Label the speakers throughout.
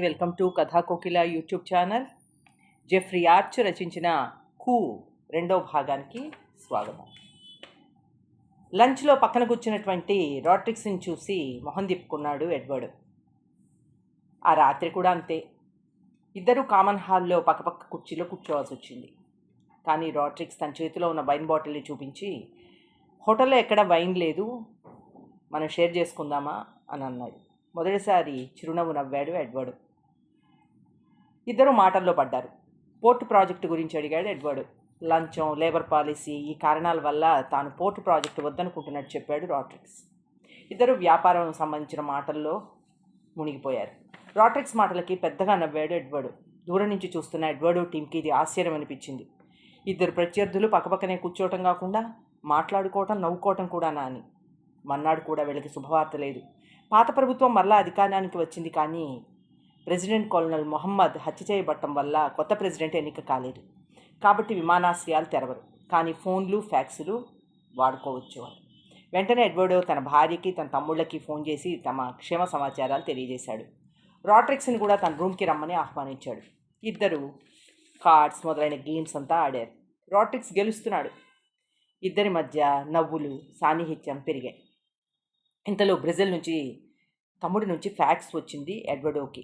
Speaker 1: Welcome to కథా కోకిల YouTube channel. Jeffrey arch రచించిన కూ రెండో భాగానికి స్వాగతం. లంచ్లో పక్కన కూర్చున్నటువంటి రాడ్రిక్స్ని చూసి మొహం తిప్పుకున్నాడు ఎడ్వర్డ్. ఆ రాత్రి కూడా అంతే. ఇద్దరు కామన్ హాల్లో పక్కపక్క కుర్చీలో కూర్చోవాల్సి వచ్చింది. కానీ రాడ్రిక్స్ తన చేతిలో ఉన్న వైన్ బాటిల్ని చూపించి, హోటల్లో ఎక్కడ వైన్ లేదు, మనం షేర్ చేసుకుందామా అని అన్నాడు. మొదటిసారి చిరునవ్వు నవ్వాడు ఎడ్వర్డ్. ఇద్దరు మాటల్లో పడ్డారు. పోర్టు ప్రాజెక్టు గురించి అడిగాడు ఎడ్వర్డ్. లంచం, లేబర్ పాలసీ, ఈ కారణాల వల్ల తాను పోర్టు ప్రాజెక్టు వద్దనుకుంటున్నట్టు చెప్పాడు రాడ్రిక్స్. ఇద్దరు వ్యాపారం సంబంధించిన మాటల్లో మునిగిపోయారు. రాడ్రిక్స్ మాటలకి పెద్దగా నవ్వాడు ఎడ్వర్డ్. దూరం నుంచి చూస్తున్న ఎడ్వర్డ్ టీంకి ఇది ఆశ్చర్యం అనిపించింది. ఇద్దరు ప్రత్యర్థులు పక్కపక్కనే కూర్చోవటం కాకుండా మాట్లాడుకోవటం, నవ్వుకోవటం కూడానా అని. మన్నాడు కూడా వీళ్ళకి శుభవార్త లేదు. పాత ప్రభుత్వం మరలా అధికారానికి వచ్చింది, కానీ ప్రెసిడెంట్ కల్నల్ మొహమ్మద్ హత్య చేయబట్టం వల్ల కొత్త ప్రెసిడెంట్ ఎన్నిక కాలేదు. కాబట్టి విమానాశ్రయాలు తెరవరు, కానీ ఫోన్లు, ఫ్యాక్సులు వాడుకోవచ్చు అని. వెంటనే ఎడ్వర్డ్ తన భార్యకి, తన తమ్ముళ్ళకి ఫోన్ చేసి తమ క్షేమ సమాచారాలు తెలియజేశాడు. రాడ్రిక్స్ని కూడా తన రూమ్కి రమ్మని ఆహ్వానించాడు. ఇద్దరు కార్డ్స్ మొదలైన గేమ్స్ అంతా ఆడారు. రాడ్రిక్స్ గెలుస్తున్నాడు. ఇద్దరి మధ్య నవ్వులు, సాన్నిహిత్యం పెరిగాయి. ఇంతలో బ్రెజిల్ నుంచి తమ్ముడి నుంచి ఫ్యాక్స్ వచ్చింది ఎడ్వర్డోకి.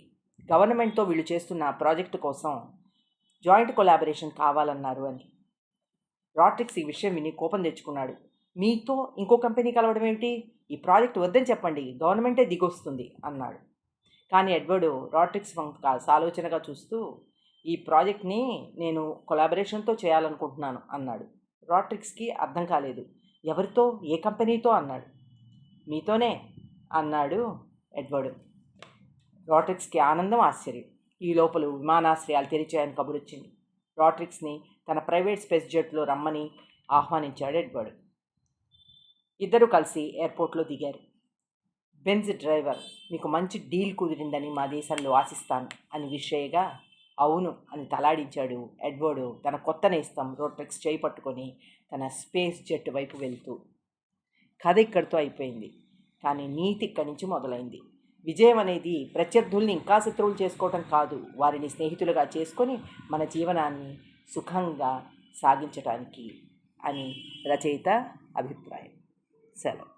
Speaker 1: గవర్నమెంట్తో వీళ్ళు చేస్తున్న ప్రాజెక్టు కోసం జాయింట్ కొలాబరేషన్ కావాలన్నారు అని. రాడ్రిక్స్ ఈ విషయం విని కోపం తెచ్చుకున్నాడు. మీతో ఇంకో కంపెనీ కలవడం ఏమిటి? ఈ ప్రాజెక్ట్ వద్దని చెప్పండి, గవర్నమెంటే దిగొస్తుంది అన్నాడు. కానీ ఎడ్వర్డ్ రాడ్రిక్స్ వంక ఆలోచనగా చూస్తూ, ఈ ప్రాజెక్ట్ని నేను కొలాబరేషన్తో చేయాలనుకుంటున్నాను అన్నాడు. రాడ్రిక్స్కి అర్థం కాలేదు. ఎవరితో, ఏ కంపెనీతో అన్నాడు. మీతోనే అన్నాడు ఎడ్వర్డ్. రాడ్రిక్స్కి ఆనందం, ఆశ్చర్యం. ఈ లోపల విమానాశ్రయాలు తెరిచాయని కబురొచ్చింది. రాడ్రిక్స్ని తన ప్రైవేట్ స్పేస్ జెట్లో రమ్మని ఆహ్వానించాడు ఎడ్వర్డ్. ఇద్దరు కలిసి ఎయిర్పోర్ట్లో దిగారు. బెంజ్ డ్రైవర్, మీకు మంచి డీల్ కుదిరిందని మా దేశంలో ఆశిస్తాను అని విషయగా అవును అని తలాడించాడు ఎడ్వర్డ్ తన కొత్త నేస్తం రాడ్రిక్స్ చేయి పట్టుకొని తన స్పేస్ జెట్ వైపు వెళ్తూ. కథ ఇక్కడితో అయిపోయింది, కానీ నీతి ఇక్కడి నుంచి మొదలైంది. విజయం అనేది ప్రత్యర్థుల్ని ఇంకా శత్రువులు చేసుకోవటం కాదు, వారిని స్నేహితులుగా చేసుకొని మన జీవనాన్ని సుఖంగా సాగించటానికి అని రచయిత అభిప్రాయం. సెలవు.